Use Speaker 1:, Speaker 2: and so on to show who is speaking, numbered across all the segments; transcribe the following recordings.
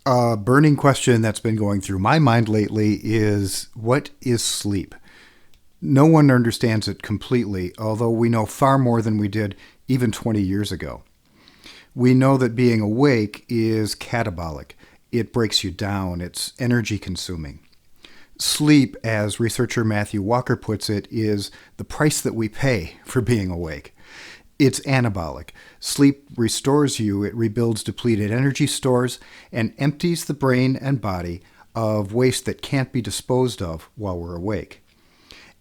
Speaker 1: A burning question that's been going through my mind lately is, what is sleep? No one understands it completely, although we know far more than we did even 20 years ago. We know that being awake is catabolic. It breaks you down. It's energy consuming. Sleep, as researcher Matthew Walker puts it, is the price that we pay for being awake. It's anabolic. Sleep restores you, it rebuilds depleted energy stores, and empties the brain and body of waste that can't be disposed of while we're awake.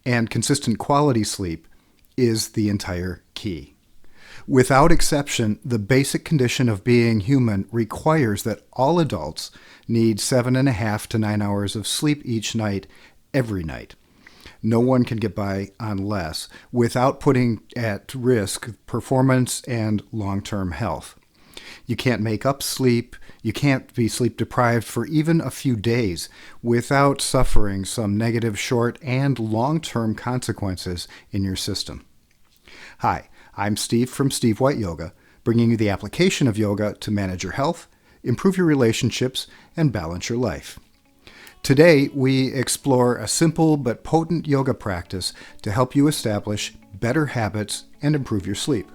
Speaker 1: And consistent quality sleep is the entire key. Without exception, the basic condition of being human requires that all adults need 7.5 to 9 hours of sleep each night, every night. No one can get by on less without putting at risk performance and long-term health. You can't make up sleep. You can't be sleep deprived for even a few days without suffering some negative short and long-term consequences in your system. Hi, I'm Steve from Steve White Yoga, bringing you the application of yoga to manage your health, improve your relationships, and balance your life. Today, we explore a simple but potent yoga practice to help you establish better habits and improve your sleep.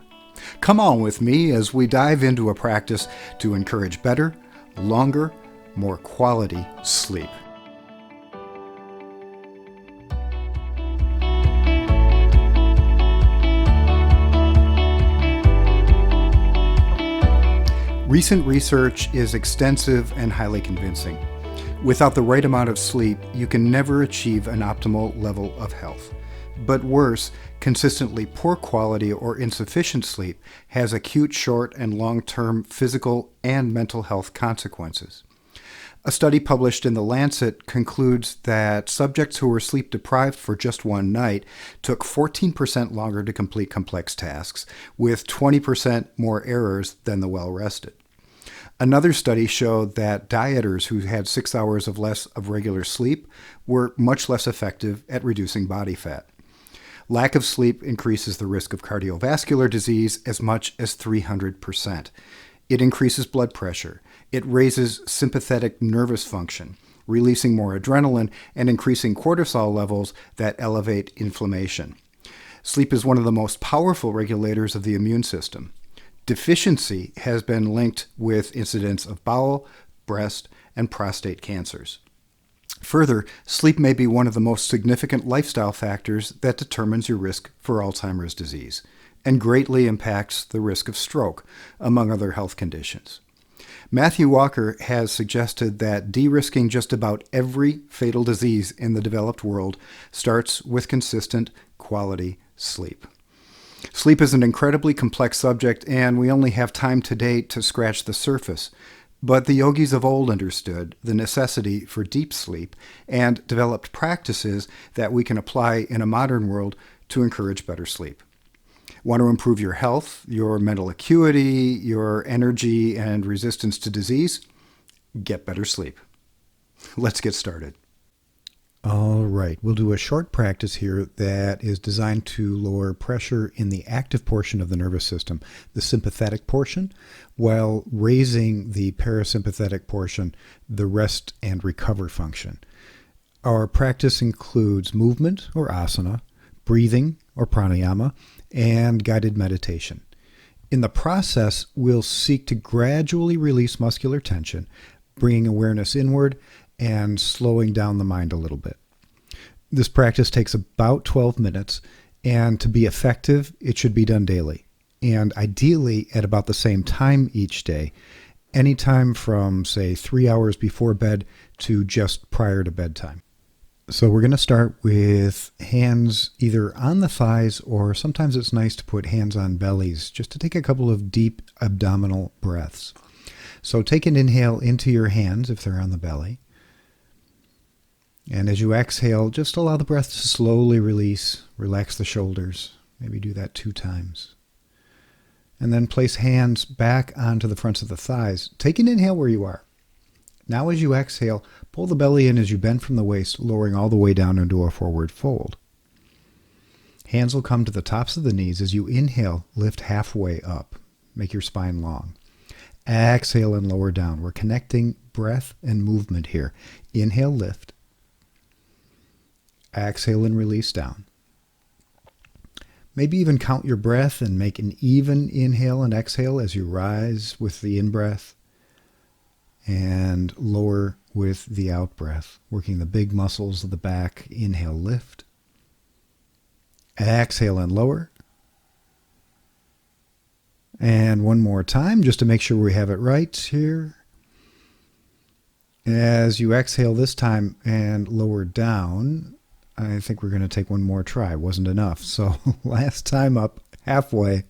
Speaker 1: Come on with me as we dive into a practice to encourage better, longer, more quality sleep. Recent research is extensive and highly convincing. Without the right amount of sleep, you can never achieve an optimal level of health. But worse, consistently poor quality or insufficient sleep has acute short and long-term physical and mental health consequences. A study published in The Lancet concludes that subjects who were sleep deprived for just one night took 14% longer to complete complex tasks, with 20% more errors than the well-rested. Another study showed that dieters who had 6 hours of less of regular sleep were much less effective at reducing body fat. Lack of sleep increases the risk of cardiovascular disease as much as 300%. It increases blood pressure. It raises sympathetic nervous function, releasing more adrenaline and increasing cortisol levels that elevate inflammation. Sleep is one of the most powerful regulators of the immune system. Deficiency has been linked with incidents of bowel, breast, and prostate cancers. Further, sleep may be one of the most significant lifestyle factors that determines your risk for Alzheimer's disease and greatly impacts the risk of stroke, among other health conditions. Matthew Walker has suggested that de-risking just about every fatal disease in the developed world starts with consistent, quality sleep. Sleep is an incredibly complex subject, and we only have time today to scratch the surface. But the yogis of old understood the necessity for deep sleep and developed practices that we can apply in a modern world to encourage better sleep. Want to improve your health, your mental acuity, your energy, and resistance to disease? Get better sleep. Let's get started. All right, we'll do a short practice here that is designed to lower pressure in the active portion of the nervous system, the sympathetic portion, while raising the parasympathetic portion, the rest and recover function. Our practice includes movement, or asana, breathing, or pranayama, and guided meditation. In the process, we'll seek to gradually release muscular tension, bringing awareness inward and slowing down the mind a little bit. This practice takes about 12 minutes, and to be effective, it should be done daily, and ideally at about the same time each day, anytime from, say, 3 hours before bed to just prior to bedtime. So we're going to start with hands either on the thighs, or sometimes it's nice to put hands on bellies, just to take a couple of deep abdominal breaths. So take an inhale into your hands if they're on the belly. And as you exhale, just allow the breath to slowly release. Relax the shoulders. Maybe do that 2 times. And then place hands back onto the fronts of the thighs. Take an inhale where you are. Now as you exhale, pull the belly in as you bend from the waist, lowering all the way down into a forward fold. Hands will come to the tops of the knees. As you inhale, lift halfway up. Make your spine long. Exhale and lower down. We're connecting breath and movement here. Inhale, lift. Exhale and release down. Maybe even count your breath and make an even inhale and exhale as you rise with the in-breath and lower with the out-breath, working the big muscles of the back. Inhale, lift. Exhale and lower. And one more time, just to make sure we have it right here. As you exhale this time and lower down, I think we're going to take one more try. Wasn't enough. So last time up, halfway,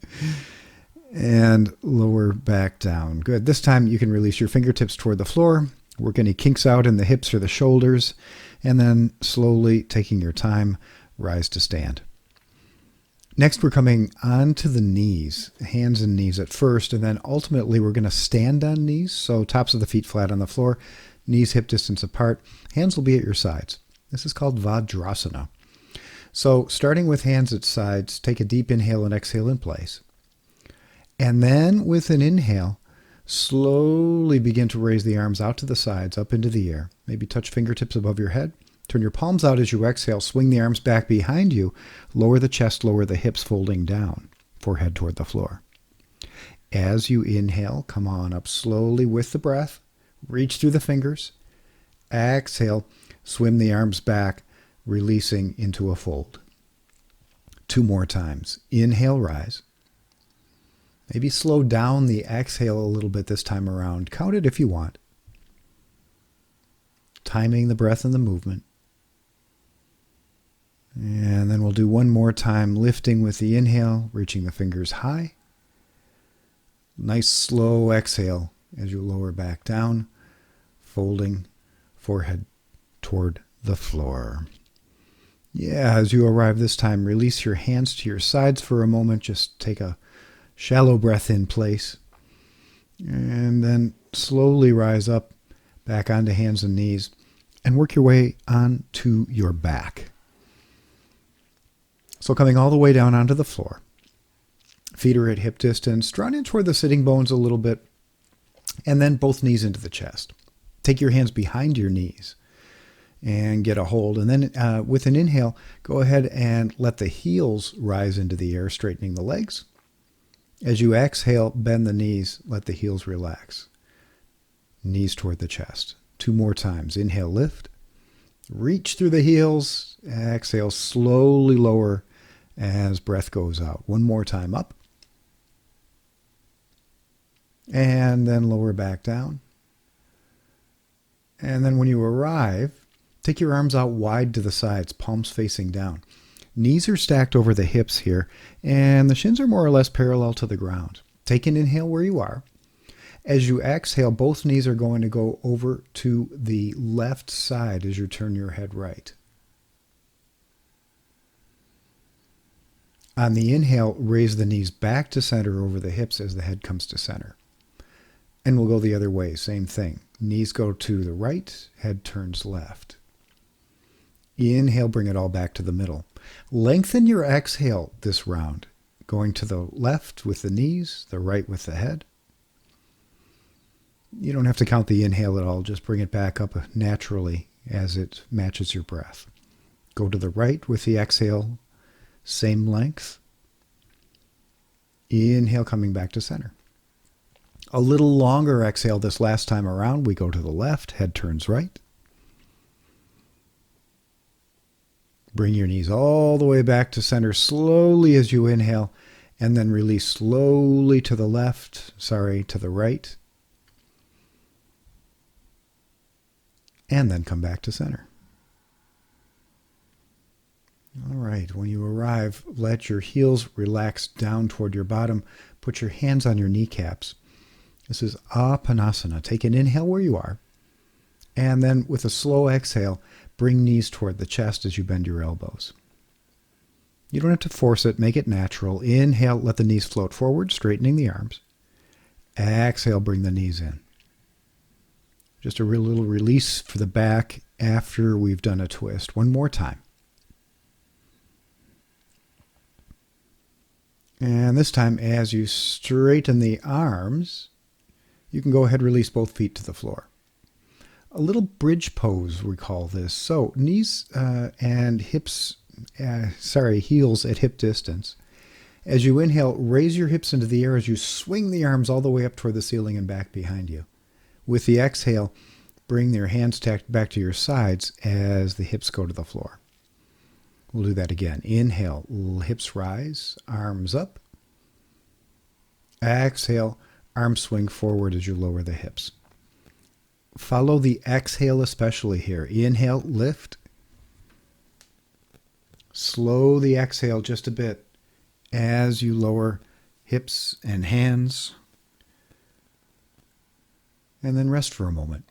Speaker 1: and lower back down. Good. This time you can release your fingertips toward the floor. Work any kinks out in the hips or the shoulders. And then slowly, taking your time, rise to stand. Next, we're coming onto the knees, hands and knees at first, and then ultimately we're going to stand on knees. So tops of the feet flat on the floor, knees hip distance apart. Hands will be at your sides. This is called Vajrasana. So starting with hands at sides, take a deep inhale and exhale in place. And then with an inhale, slowly begin to raise the arms out to the sides, up into the air. Maybe touch fingertips above your head. Turn your palms out as you exhale. Swing the arms back behind you. Lower the chest, lower the hips, folding down. Forehead toward the floor. As you inhale, come on up slowly with the breath. Reach through the fingers. Exhale. Swim the arms back, releasing into a fold. 2 more times. Inhale, rise. Maybe slow down the exhale a little bit this time around. Count it if you want. Timing the breath and the movement. And then we'll do one more time, lifting with the inhale, reaching the fingers high. Nice slow exhale as you lower back down, folding forehead toward the floor. Yeah, as you arrive this time, release your hands to your sides for a moment. Just take a shallow breath in place. And then slowly rise up, back onto hands and knees, and work your way onto your back. So coming all the way down onto the floor. Feet are at hip distance. Drawn in toward the sitting bones a little bit. And then both knees into the chest. Take your hands behind your knees and get a hold. And then with an inhale, go ahead and let the heels rise into the air, straightening the legs. As you exhale, bend the knees, let the heels relax. Knees toward the chest. 2 more times. Inhale, lift. Reach through the heels. Exhale, slowly lower as breath goes out. 1 more time, up. And then lower back down. And then when you arrive, take your arms out wide to the sides, palms facing down. Knees are stacked over the hips here, and the shins are more or less parallel to the ground. Take an inhale where you are. As you exhale, both knees are going to go over to the left side as you turn your head right. On the inhale, raise the knees back to center over the hips as the head comes to center. And we'll go the other way, same thing. Knees go to the right, head turns left. Inhale, bring it all back to the middle. Lengthen your exhale this round, going to the left with the knees, the right with the head. You don't have to count the inhale at all, just bring it back up naturally as it matches your breath. Go to the right with the exhale, same length. Inhale, coming back to center. A little longer exhale this last time around. We go to the left, head turns right. Bring your knees all the way back to center slowly as you inhale, and then release slowly to the to the right. And then come back to center. All right, when you arrive, let your heels relax down toward your bottom. Put your hands on your kneecaps. This is Apanasana. Take an inhale where you are. And then with a slow exhale, bring knees toward the chest as you bend your elbows. You don't have to force it. Make it natural. Inhale, let the knees float forward, straightening the arms. Exhale, bring the knees in. Just a real little release for the back after we've done a twist. 1 more time. And this time, as you straighten the arms, You can go ahead and release both feet to the floor. A little bridge pose, we call this. So knees and hips, heels at hip distance. As you inhale, raise your hips into the air as you swing the arms all the way up toward the ceiling and back behind you. With the exhale, bring your hands stacked back to your sides as the hips go to the floor. We'll do that again. Inhale, hips rise, arms up. Exhale, arms swing forward as you lower the hips. Follow the exhale especially here. Inhale, lift. Slow the exhale just a bit as you lower hips and hands. And then rest for a moment.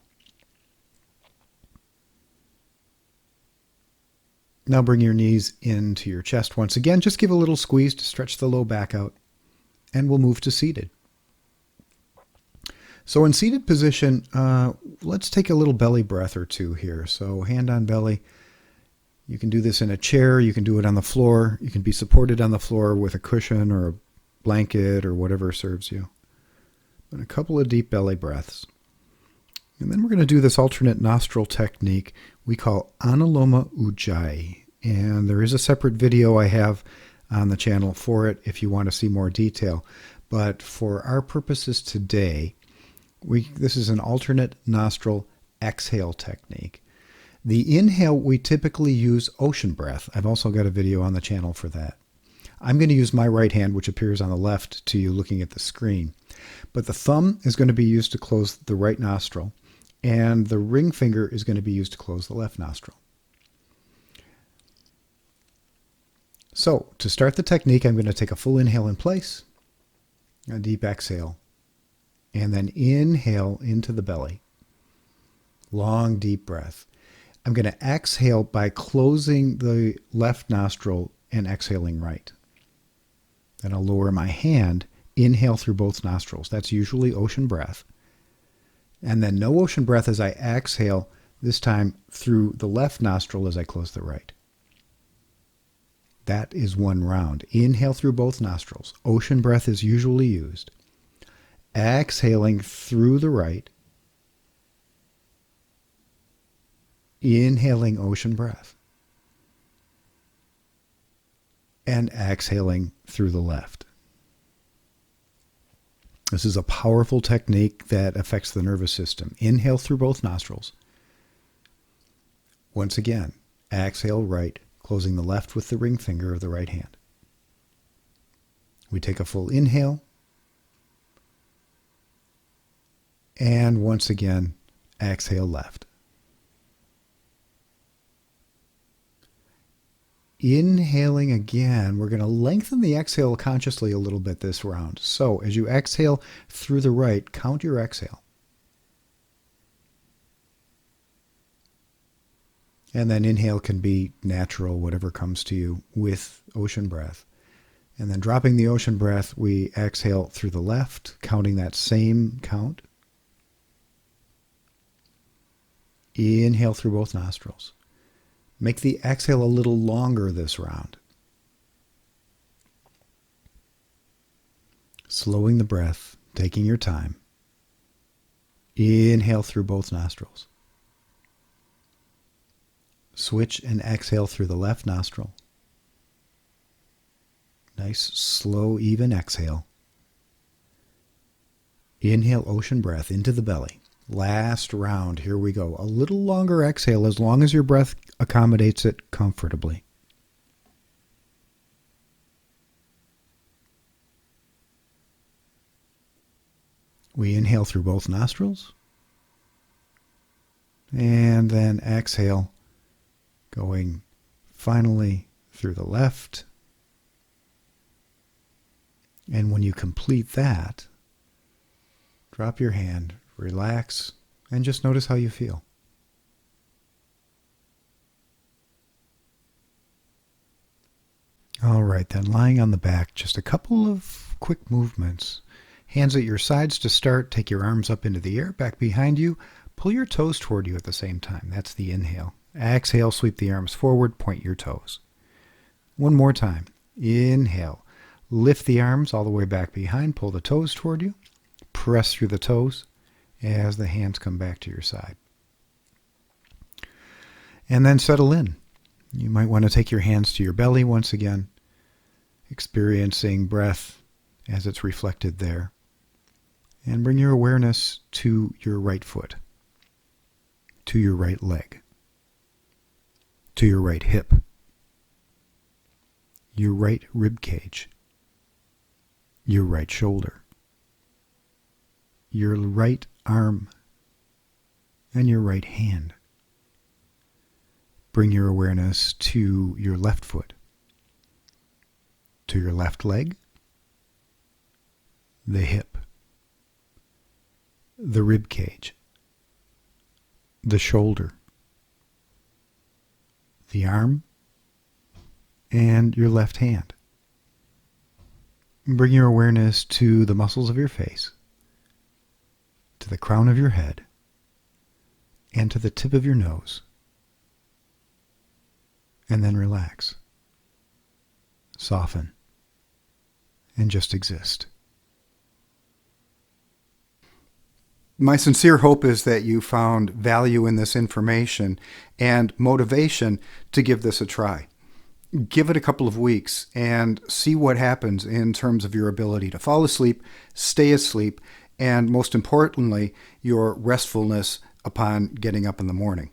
Speaker 1: Now bring your knees into your chest once again. Just give a little squeeze to stretch the low back out. And we'll move to seated. So in seated position, let's take a little belly breath or two here. So hand on belly. You can do this in a chair. You can do it on the floor. You can be supported on the floor with a cushion or a blanket or whatever serves you. And a couple of deep belly breaths. And then we're going to do this alternate nostril technique we call Anuloma Ujjayi. And there is a separate video I have on the channel for it if you want to see more detail. But for our purposes today, this is an alternate nostril exhale technique. The inhale, we typically use ocean breath. I've also got a video on the channel for that. I'm going to use my right hand, which appears on the left to you looking at the screen. But the thumb is going to be used to close the right nostril, and the ring finger is going to be used to close the left nostril. So, to start the technique, I'm going to take a full inhale in place, a deep exhale, and then inhale into the belly. Long, deep breath. I'm going to exhale by closing the left nostril and exhaling right. Then I'll lower my hand, inhale through both nostrils. That's usually ocean breath. And then no ocean breath as I exhale, this time through the left nostril as I close the right. That is one round. Inhale through both nostrils. Ocean breath is usually used. Exhaling through the right. Inhaling ocean breath. And exhaling through the left. This is a powerful technique that affects the nervous system. Inhale through both nostrils. Once again, exhale right, closing the left with the ring finger of the right hand. We take a full inhale. And once again, exhale left. Inhaling again, we're going to lengthen the exhale consciously a little bit this round. So as you exhale through the right, count your exhale. And then inhale can be natural, whatever comes to you, with ocean breath. And then dropping the ocean breath, we exhale through the left, counting that same count. Inhale through both nostrils. Make the exhale a little longer this round. Slowing the breath, taking your time. Inhale through both nostrils. Switch and exhale through the left nostril. Nice, slow, even exhale. Inhale ocean breath into the belly. Last round, here we go. A little longer exhale as long as your breath accommodates it comfortably. We inhale through both nostrils. And then exhale, going finally through the left. And when you complete that, drop your hand, relax, and just notice how you feel. All right, then lying on the back, just a couple of quick movements. Hands at your sides to start. Take your arms up into the air, back behind you. Pull your toes toward you at the same time. That's the inhale. Exhale, sweep the arms forward, point your toes. One more time. Inhale. Lift the arms all the way back behind. Pull the toes toward you. caress through the toes as the hands come back to your side. And then settle in. You might want to take your hands to your belly once again, experiencing breath as it's reflected there. And bring your awareness to your right foot, to your right leg, to your right hip, your right rib cage, your right shoulder, your right arm, and your right hand. Bring your awareness to your left foot, to your left leg, the hip, the rib cage, the shoulder, the arm, and your left hand. Bring your awareness to the muscles of your face, to the crown of your head, and to the tip of your nose. And then relax, soften, and just exist. My sincere hope is that you found value in this information and motivation to give this a try. Give it a couple of weeks and see what happens in terms of your ability to fall asleep, stay asleep, and most importantly, your restfulness upon getting up in the morning.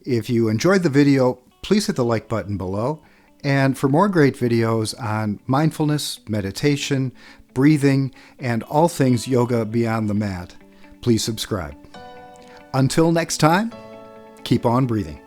Speaker 1: If you enjoyed the video, please hit the like button below. And for more great videos on mindfulness, meditation, breathing, and all things yoga beyond the mat, please subscribe. Until next time, keep on breathing.